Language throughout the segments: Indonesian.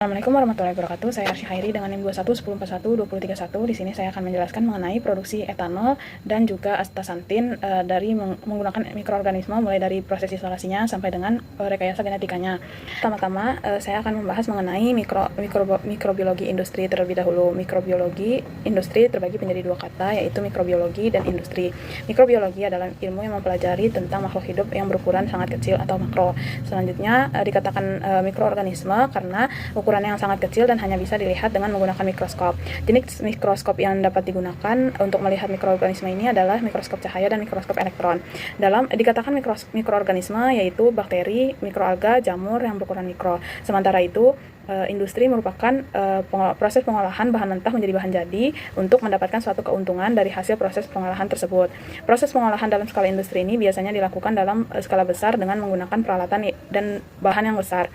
Assalamualaikum warahmatullahi wabarakatuh. Saya Arsy Hairi dengan NIM 2110412031. Di sini saya akan menjelaskan mengenai produksi etanol dan juga astaxanthin dari menggunakan mikroorganisme mulai dari proses isolasinya sampai dengan rekayasa genetikanya. Pertama-tama saya akan membahas mengenai mikrobiologi industri terlebih dahulu. Mikrobiologi industri terbagi menjadi dua kata, yaitu mikrobiologi dan industri. Mikrobiologi adalah ilmu yang mempelajari tentang makhluk hidup yang berukuran sangat kecil atau makro. Selanjutnya dikatakan mikroorganisme karena ukurannya yang sangat kecil dan hanya bisa dilihat dengan menggunakan mikroskop. Jenis mikroskop yang dapat digunakan untuk melihat mikroorganisme ini adalah mikroskop cahaya dan mikroskop elektron. Dikatakan mikroorganisme yaitu bakteri, mikroalga, jamur yang berukuran mikro. Sementara itu, industri merupakan proses pengolahan bahan mentah menjadi bahan jadi untuk mendapatkan suatu keuntungan dari hasil proses pengolahan tersebut. Proses pengolahan dalam skala industri ini biasanya dilakukan dalam skala besar dengan menggunakan peralatan dan bahan yang besar.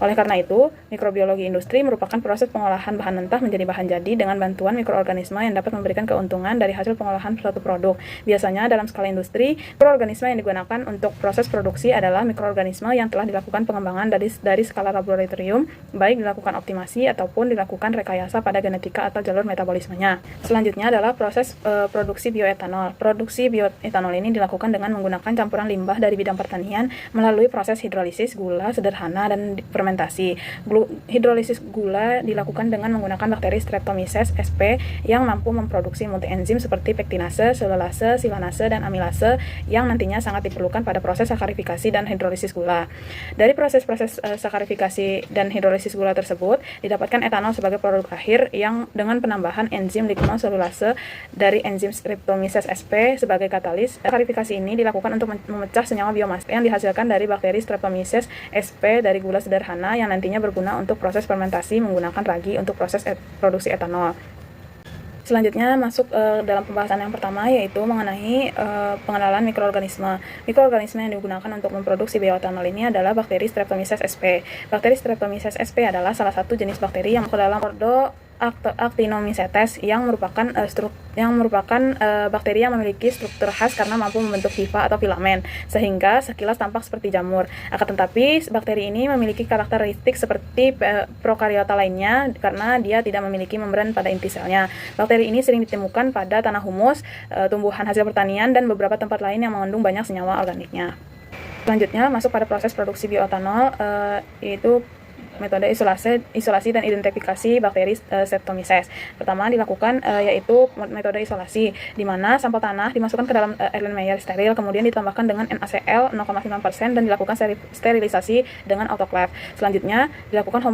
Oleh karena itu, mikrobiologi industri merupakan proses pengolahan bahan mentah menjadi bahan jadi dengan bantuan mikroorganisme yang dapat memberikan keuntungan dari hasil pengolahan suatu produk. Biasanya dalam skala industri, mikroorganisme yang digunakan untuk proses produksi adalah mikroorganisme yang telah dilakukan pengembangan dari skala laboratorium, baik dilakukan optimasi ataupun dilakukan rekayasa pada genetika atau jalur metabolismenya. Selanjutnya adalah proses produksi bioetanol. Produksi bioetanol ini dilakukan dengan menggunakan campuran limbah dari bidang pertanian melalui proses hidrolisis gula sederhana dan fermentasi. Hidrolisis gula dilakukan dengan menggunakan bakteri Streptomyces sp yang mampu memproduksi multienzim seperti pektinase, selulase, silanase, dan amilase yang nantinya sangat diperlukan pada proses sakarifikasi dan hidrolisis gula. Dari proses-proses sakarifikasi dan hidrolisis gula tersebut didapatkan etanol sebagai produk akhir yang dengan penambahan enzim lignoselulase dari enzim Streptomyces sp sebagai katalis. Sakarifikasi ini dilakukan untuk memecah senyawa biomas yang dihasilkan dari bakteri Streptomyces sp dari gula sederhana yang nantinya berguna untuk proses fermentasi menggunakan ragi untuk proses produksi etanol. Selanjutnya masuk dalam pembahasan yang pertama, yaitu mengenai pengenalan mikroorganisme. Mikroorganisme yang digunakan untuk memproduksi bioetanol ini adalah bakteri Streptomyces sp. Bakteri Streptomyces sp adalah salah satu jenis bakteri yang masuk dalam ordo Actinomycetes yang merupakan bakteri yang memiliki struktur khas karena mampu membentuk hifa atau filamen, sehingga sekilas tampak seperti jamur. Akan tetapi, bakteri ini memiliki karakteristik seperti prokariota lainnya karena dia tidak memiliki membran pada inti selnya. Bakteri ini sering ditemukan pada tanah humus, tumbuhan hasil pertanian, dan beberapa tempat lain yang mengandung banyak senyawa organiknya. Selanjutnya masuk pada proses produksi bioetanol, yaitu metode isolasi dan identifikasi bakteri Streptomyces. Pertama dilakukan yaitu metode isolasi, di mana sampel tanah dimasukkan ke dalam Erlenmeyer steril, kemudian ditambahkan dengan NaCl 0,9% dan dilakukan sterilisasi dengan autoclave. Selanjutnya dilakukan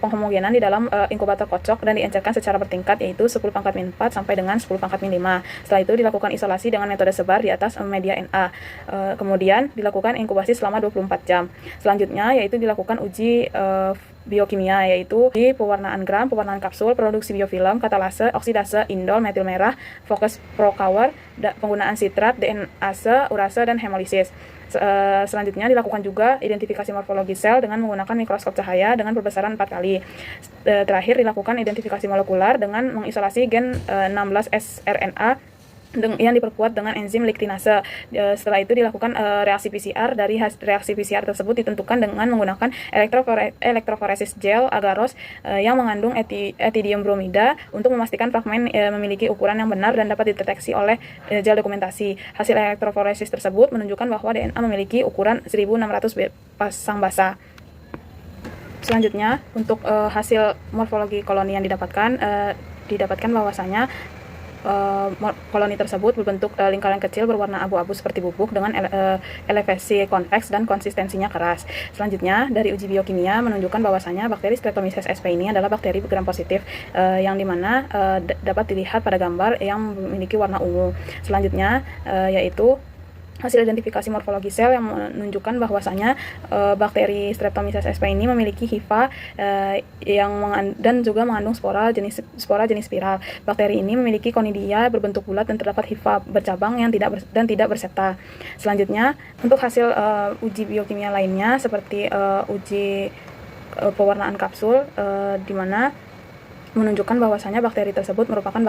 penghomogenan di dalam inkubator kocok dan diencerkan secara bertingkat, yaitu 10⁻⁴ sampai dengan 10⁻⁵. Setelah itu dilakukan isolasi dengan metode sebar di atas media Na. Kemudian dilakukan inkubasi selama 24 jam. Selanjutnya yaitu dilakukan uji biokimia, yaitu di pewarnaan gram, pewarnaan kapsul, produksi biofilm, katalase, oksidase, indol, metil merah, fokus Procower, penggunaan sitrat, DNase, urase, dan hemolisis. Selanjutnya dilakukan juga identifikasi morfologi sel dengan menggunakan mikroskop cahaya dengan perbesaran 4 kali. Terakhir dilakukan identifikasi molekular dengan mengisolasi gen 16 sRNA yang diperkuat dengan enzim liktinase. Setelah itu dilakukan reaksi PCR. Dari reaksi PCR tersebut ditentukan dengan menggunakan elektroforesis gel agaros yang mengandung etidium bromida untuk memastikan fragmen memiliki ukuran yang benar dan dapat dideteksi oleh gel dokumentasi. Hasil elektroforesis tersebut menunjukkan bahwa DNA memiliki ukuran 1600 pasang basa. Selanjutnya untuk hasil morfologi koloni yang didapatkan bahwasanya koloni tersebut berbentuk lingkaran kecil berwarna abu-abu seperti bubuk dengan elevasi konveks dan konsistensinya keras. Selanjutnya dari uji biokimia menunjukkan bahwasanya bakteri Streptomyces sp ini adalah bakteri gram positif yang dimana dapat dilihat pada gambar yang memiliki warna ungu. Selanjutnya yaitu hasil identifikasi morfologi sel yang menunjukkan bahwasanya bakteri Streptomyces sp ini memiliki hifa dan juga mengandung spora jenis spiral. Bakteri ini memiliki konidia berbentuk bulat dan terdapat hifa bercabang yang tidak berseta. Selanjutnya untuk hasil uji biokimia lainnya seperti uji pewarnaan kapsul, di mana menunjukkan bahwasanya bakteri tersebut merupakan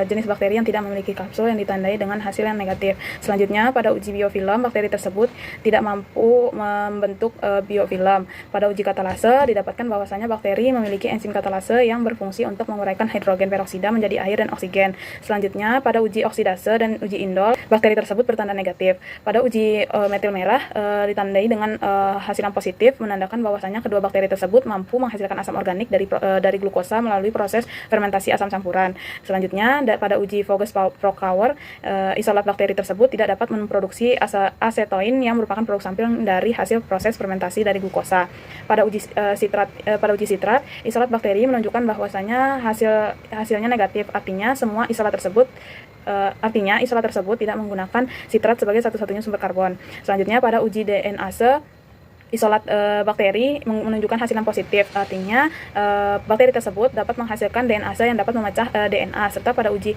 jenis bakteri yang tidak memiliki kapsul yang ditandai dengan hasil yang negatif. Selanjutnya, pada uji biofilm, bakteri tersebut tidak mampu membentuk biofilm. Pada uji katalase, didapatkan bahwasanya bakteri memiliki enzim katalase yang berfungsi untuk menguraikan hidrogen peroksida menjadi air dan oksigen. Selanjutnya, pada uji oksidase dan uji indol, bakteri tersebut bertanda negatif. Pada uji metil merah, ditandai dengan hasilan positif, menandakan bahwasanya kedua bakteri tersebut mampu menghasilkan asam organik dari glukosa melalui proses fermentasi asam campuran. Selanjutnya, pada uji Voges-Procauer, isolat bakteri tersebut tidak dapat memproduksi asetoin yang merupakan produk samping dari hasil proses fermentasi dari glukosa. Pada uji sitrat, isolat bakteri menunjukkan bahwasanya hasilnya negatif. Artinya isolat tersebut tidak menggunakan sitrat sebagai satu-satunya sumber karbon. Selanjutnya, pada uji DNase, isolat bakteri menunjukkan hasil yang positif. Artinya bakteri tersebut dapat menghasilkan DNase yang dapat memecah DNA. Serta pada uji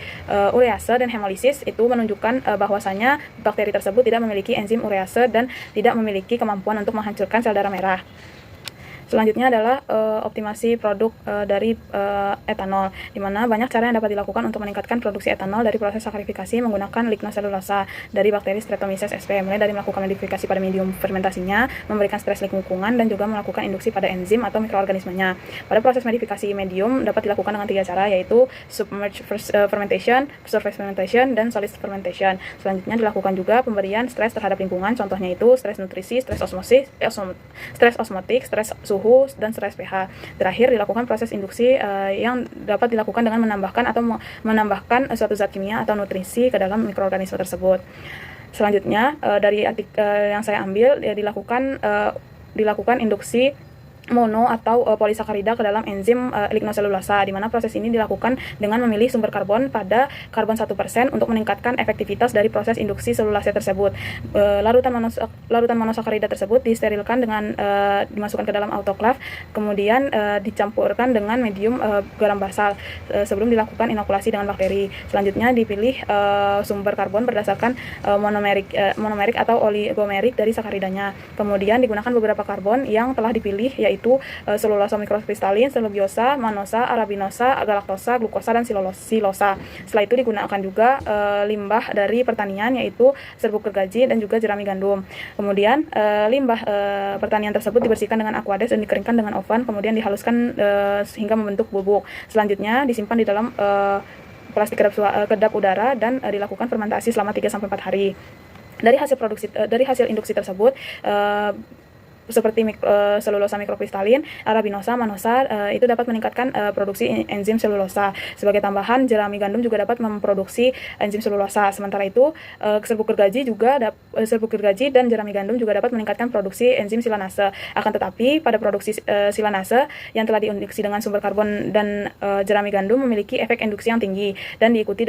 urease dan hemolisis itu menunjukkan bahwasanya bakteri tersebut tidak memiliki enzim urease dan tidak memiliki kemampuan untuk menghancurkan sel darah merah. Selanjutnya adalah optimasi produk dari etanol, di mana banyak cara yang dapat dilakukan untuk meningkatkan produksi etanol dari proses sakarifikasi menggunakan lignoselulosa dari bakteri Streptomyces sp, mulai dari melakukan modifikasi pada medium fermentasinya, memberikan stres lingkungan, dan juga melakukan induksi pada enzim atau mikroorganismenya. Pada proses modifikasi medium dapat dilakukan dengan 3 cara, yaitu submerged fermentation, surface fermentation, dan solid fermentation. Selanjutnya dilakukan juga pemberian stres terhadap lingkungan, contohnya itu stres nutrisi, stres osmotik, stres suhu, dan stres pH. Terakhir dilakukan proses induksi yang dapat dilakukan dengan menambahkan suatu zat kimia atau nutrisi ke dalam mikroorganisme tersebut. Selanjutnya dari artikel yang saya ambil dilakukan induksi mono atau polisakarida ke dalam enzim lignoselulosa, di mana proses ini dilakukan dengan memilih sumber karbon pada karbon 1% untuk meningkatkan efektivitas dari proses induksi selulase tersebut. Larutan monosakarida tersebut disterilkan dengan dimasukkan ke dalam autoclave, kemudian dicampurkan dengan medium garam basal sebelum dilakukan inokulasi dengan bakteri. Selanjutnya dipilih sumber karbon berdasarkan monomerik atau oligomerik dari sakaridanya. Kemudian digunakan beberapa karbon yang telah dipilih, yaitu selulosa mikrokristalin, selubiosa, manosa, arabinosa, galaktosa, glukosa, dan silosa. Setelah itu digunakan juga limbah dari pertanian, yaitu serbuk gergaji dan juga jerami gandum. Kemudian limbah pertanian tersebut dibersihkan dengan aquades dan dikeringkan dengan oven, kemudian dihaluskan hingga membentuk bubuk. Selanjutnya disimpan di dalam plastik kedap udara dan dilakukan fermentasi selama 3-4 hari. Dari hasil induksi tersebut, seperti selulosa mikrokristalin, arabinosa, manosa, itu dapat meningkatkan produksi enzim selulosa. Sebagai tambahan, jerami gandum juga dapat memproduksi enzim selulosa. Sementara itu, serbuk gergaji dan jerami gandum juga dapat meningkatkan produksi enzim silanase. Akan tetapi, pada produksi silanase yang telah diinduksi dengan sumber karbon dan jerami gandum memiliki efek induksi yang tinggi dan diikuti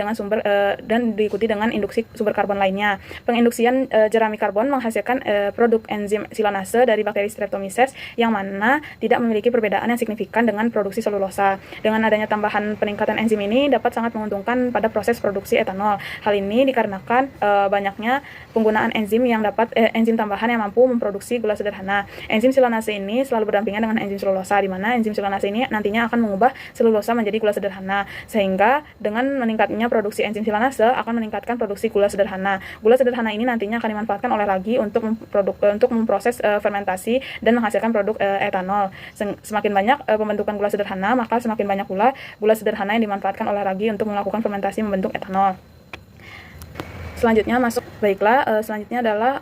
dengan induksi sumber karbon lainnya. Penginduksian jerami karbon menghasilkan produk enzim silanase dari bakteri Streptomyces yang mana tidak memiliki perbedaan yang signifikan dengan produksi selulosa. Dengan adanya tambahan peningkatan enzim ini dapat sangat menguntungkan pada proses produksi etanol. Hal ini dikarenakan banyaknya penggunaan enzim tambahan yang mampu memproduksi gula sederhana. Enzim silanase ini selalu berdampingan dengan enzim selulosa, di mana enzim silanase ini nantinya akan mengubah selulosa menjadi gula sederhana, sehingga dengan meningkatnya produksi enzim silanase akan meningkatkan produksi gula sederhana. Gula sederhana ini nantinya akan dimanfaatkan oleh ragi untuk memproses fermentasi dan menghasilkan produk etanol. Semakin banyak pembentukan gula sederhana, maka semakin banyak pula gula sederhana yang dimanfaatkan oleh ragi untuk melakukan fermentasi membentuk etanol. Selanjutnya selanjutnya adalah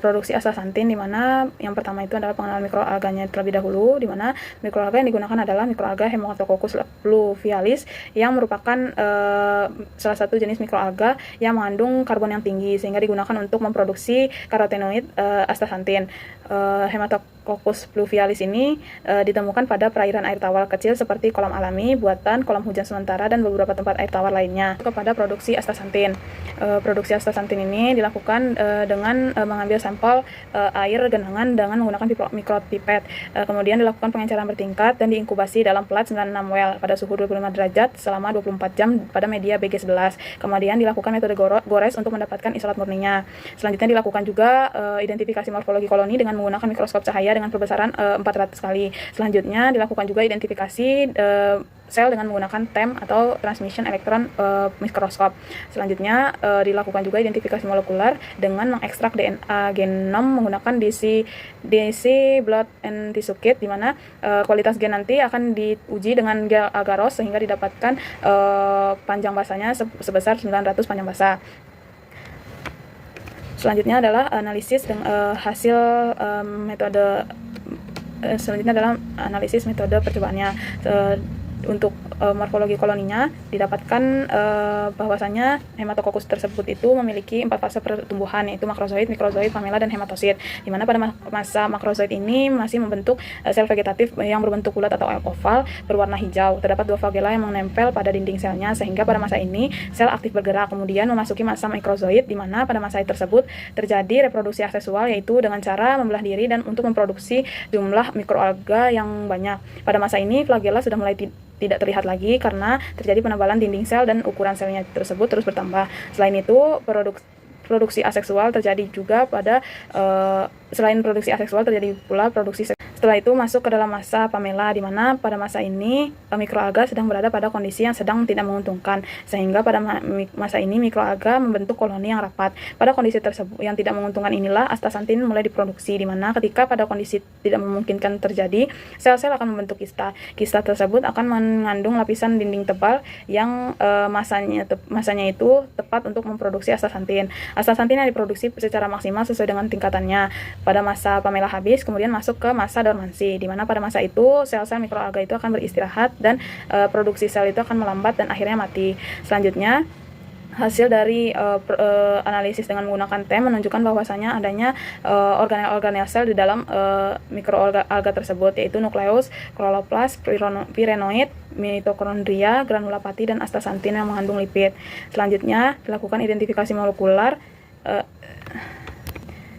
produksi astaxanthin, di mana yang pertama itu adalah pengenalan mikroalganya terlebih dahulu, di mana mikroalga yang digunakan adalah mikroalga Haematococcus pluvialis yang merupakan salah satu jenis mikroalga yang mengandung karbon yang tinggi sehingga digunakan untuk memproduksi karotenoid astaxanthin. Haematococcus pluvialis ini ditemukan pada perairan air tawar kecil seperti kolam alami, buatan, kolam hujan sementara, dan beberapa tempat air tawar lainnya. Kepada produksi astaxanthin. Produksi astaxanthin ini dilakukan dengan mengambil sampel air genangan dengan menggunakan mikropipet. Kemudian dilakukan pengenceran bertingkat dan diinkubasi dalam plat 96 well pada suhu 25 derajat selama 24 jam pada media BG11. Kemudian dilakukan metode gores untuk mendapatkan isolat murninya. Selanjutnya dilakukan juga identifikasi morfologi koloni dengan dengan menggunakan mikroskop cahaya dengan perbesaran 400 kali. Selanjutnya dilakukan juga identifikasi sel dengan menggunakan TEM atau transmission electron mikroskop. Selanjutnya dilakukan juga identifikasi molekuler dengan mengekstrak DNA genom menggunakan DC blood and tissue kit, di mana kualitas gen nanti akan diuji dengan gel agarose sehingga didapatkan panjang basanya sebesar 900 panjang basa. Selanjutnya adalah analisis dengan hasil metode selanjutnya adalah analisis metode percobaannya. Untuk morfologi koloninya didapatkan bahwasanya hematococcus tersebut itu memiliki 4 fase pertumbuhan, yaitu makrozoid, mikrozoid, pamela, dan hematosit, di mana pada masa makrozoid ini masih membentuk sel vegetatif yang berbentuk bulat atau oval berwarna hijau. Terdapat 2 flagella yang menempel pada dinding selnya, sehingga pada masa ini sel aktif bergerak. Kemudian memasuki masa mikrozoid, di mana pada masa tersebut terjadi reproduksi aseksual, yaitu dengan cara membelah diri dan untuk memproduksi jumlah mikroalga yang banyak. Pada masa ini flagella sudah mulai tidak terlihat lagi karena terjadi penebalan dinding sel dan ukuran selnya tersebut terus bertambah. Selain itu, produksi aseksual terjadi juga pada selain produksi aseksual terjadi pula produksi seksual. Setelah itu masuk ke dalam masa pamela, di mana pada masa ini mikroalga sedang berada pada kondisi yang sedang tidak menguntungkan, sehingga pada masa ini mikroalga membentuk koloni yang rapat. Pada kondisi tersebut yang tidak menguntungkan inilah astaxanthin mulai diproduksi, di mana ketika pada kondisi tidak memungkinkan terjadi, sel-sel akan membentuk kista. Kista tersebut akan mengandung lapisan dinding tebal yang masanya itu tepat untuk memproduksi astaxanthin. Astaxanthin yang diproduksi secara maksimal sesuai dengan tingkatannya. Pada masa pamela habis, kemudian masuk ke masa dormansi, di mana pada masa itu sel-sel mikroalga itu akan beristirahat dan produksi sel itu akan melambat dan akhirnya mati. Selanjutnya, hasil dari analisis dengan menggunakan TEM menunjukkan bahwasanya adanya organel-organel sel di dalam mikroalga tersebut, yaitu nukleus, kloroplast, pirenoid, mitokondria, granula pati, dan astaxanthin yang mengandung lipid. Selanjutnya dilakukan identifikasi molekuler.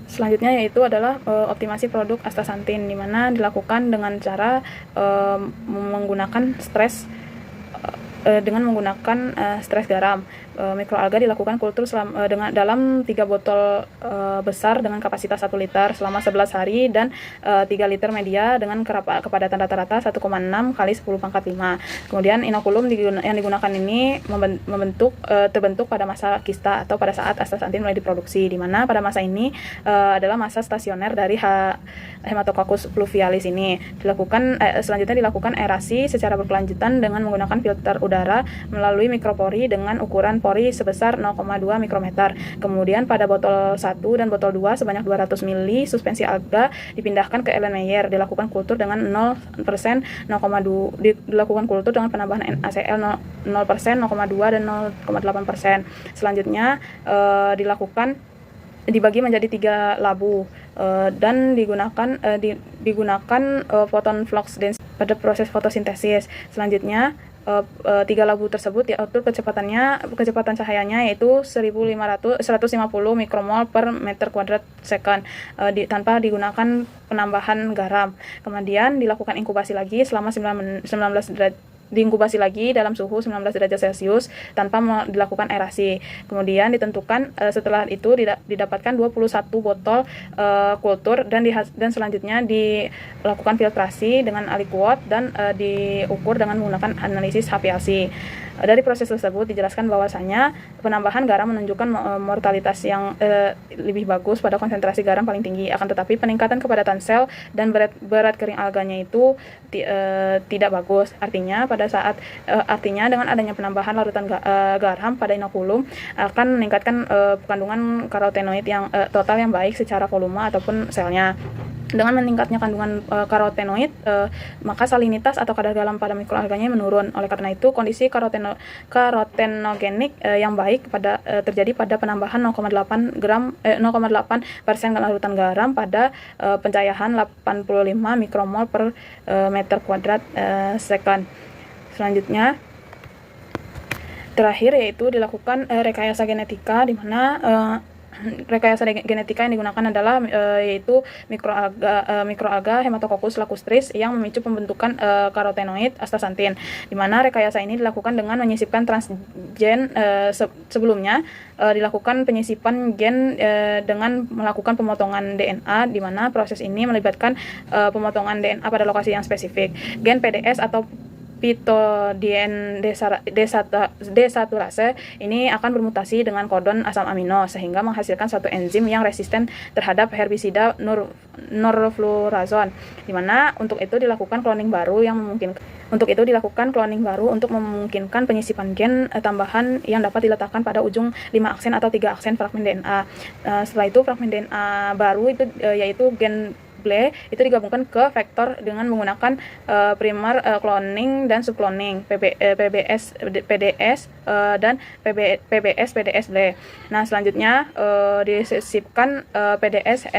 Selanjutnya yaitu adalah optimasi produk astaxanthin, di mana dilakukan dengan cara menggunakan stres garam. Mikroalga dilakukan kultur dalam 3 botol besar dengan kapasitas 1 liter selama 11 hari dan 3 liter media dengan kepadatan rata-rata 1,6 kali 10⁵. Kemudian inokulum yang digunakan ini terbentuk pada masa kista atau pada saat astaxanthin mulai diproduksi, di mana pada masa ini adalah masa stasioner dari Hematococcus pluvialis ini. Selanjutnya dilakukan aerasi secara berkelanjutan dengan menggunakan filter udara melalui mikropori dengan ukuran pori sebesar 0,2 mikrometer. Kemudian pada botol 1 dan botol 2 sebanyak 200 ml suspensi alga dipindahkan ke Erlenmeyer, dilakukan kultur dengan 0%, dilakukan kultur dengan penambahan NaCl 0%, 0,2 dan 0,8%. Selanjutnya dibagi menjadi 3 labu dan digunakan photon flux density pada proses fotosintesis. Selanjutnya 3 labu tersebut diatur kecepatan cahayanya yaitu 150 mikromol per meter kuadrat second tanpa digunakan penambahan garam. Kemudian dilakukan inkubasi lagi selama 19 diinkubasi lagi dalam suhu 19 derajat Celcius tanpa dilakukan aerasi. Kemudian ditentukan setelah itu didapatkan 21 botol kultur dan selanjutnya dilakukan filtrasi dengan aliquot dan diukur dengan menggunakan analisis HPLC. Dari proses tersebut dijelaskan bahwasanya penambahan garam menunjukkan mortalitas yang lebih bagus pada konsentrasi garam paling tinggi. Akan tetapi peningkatan kepadatan sel dan berat kering alganya itu tidak bagus. Artinya dengan adanya penambahan larutan garam pada inokulum akan meningkatkan kandungan karotenoid yang total yang baik secara volume ataupun selnya. Dengan meningkatnya kandungan karotenoid, maka salinitas atau kadar garam pada mikroalganya menurun. Oleh karena itu, kondisi karotenogenik yang baik terjadi pada penambahan 0,8% larutan garam pada pencahayaan 85 mikromol per meter kuadrat second. Selanjutnya, terakhir yaitu dilakukan rekayasa genetika, di mana rekayasa genetika yang digunakan adalah yaitu mikroalga Haematococcus lacustris yang memicu pembentukan karotenoid astaxanthin, di mana rekayasa ini dilakukan dengan menyisipkan transgen. Sebelumnya dilakukan penyisipan gen dengan melakukan pemotongan DNA, di mana proses ini melibatkan pemotongan DNA pada lokasi yang spesifik. Gen PDS atau pitodien desaturase ini akan bermutasi dengan kodon asam amino sehingga menghasilkan suatu enzim yang resisten terhadap herbisida norflurazon, di mana untuk itu dilakukan cloning baru untuk memungkinkan penyisipan gen tambahan yang dapat diletakkan pada ujung 5 aksen atau 3 aksen fragmen DNA. Setelah itu fragmen DNA baru itu yaitu gen itu digabungkan ke vektor dengan menggunakan primer cloning dan subcloning PBS PDS dan PBS PDS-D. Nah, selanjutnya disisipkan PDS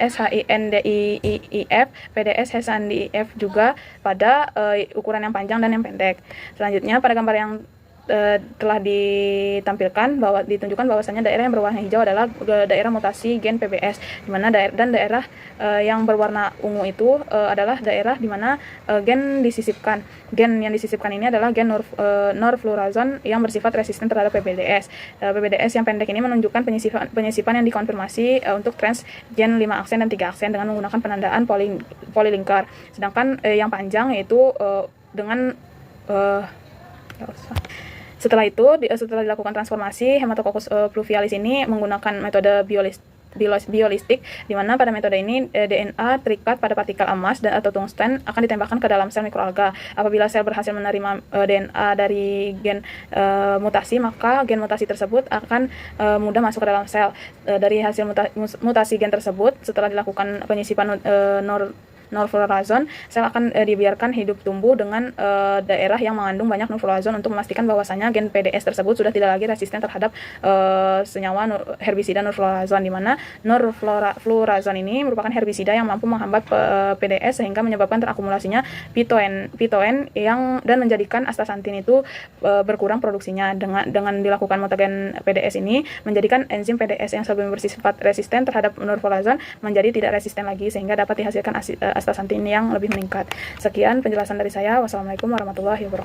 SHINDIIF, PDS SHINDIIF juga pada ukuran yang panjang dan yang pendek. Selanjutnya pada gambar yang telah ditunjukkan bahwasanya daerah yang berwarna hijau adalah daerah mutasi gen PBS, di mana daerah yang berwarna ungu itu adalah daerah di mana gen disisipkan. Gen yang disisipkan ini adalah gen norflurazon yang bersifat resisten terhadap PBDS. PBDS yang pendek ini menunjukkan penyisipan yang dikonfirmasi untuk transgen 5 aksen dan 3 aksen dengan menggunakan penandaan polylinker. Sedangkan yang panjang yaitu dengan setelah dilakukan transformasi, Haematococcus pluvialis ini menggunakan metode biolistik, di mana pada metode ini DNA terikat pada partikel emas atau tungsten akan ditembakkan ke dalam sel mikroalga. Apabila sel berhasil menerima DNA dari gen mutasi, maka gen mutasi tersebut akan mudah masuk ke dalam sel. Dari hasil mutasi gen tersebut, setelah dilakukan penyisipan norflurazon, sel akan dibiarkan hidup tumbuh dengan daerah yang mengandung banyak norflurazon untuk memastikan bahwasanya gen PDS tersebut sudah tidak lagi resisten terhadap senyawa herbisida norflurazon, di mana norflurazon ini merupakan herbisida yang mampu menghambat PDS sehingga menyebabkan terakumulasinya pitoen dan menjadikan astaxanthin itu berkurang produksinya. Dengan dilakukan mutagen PDS ini menjadikan enzim PDS yang sebelumnya bersifat resisten terhadap norflurazon menjadi tidak resisten lagi sehingga dapat dihasilkan astaxanthin yang lebih meningkat. Sekian penjelasan dari saya. Wassalamualaikum warahmatullahi wabarakatuh.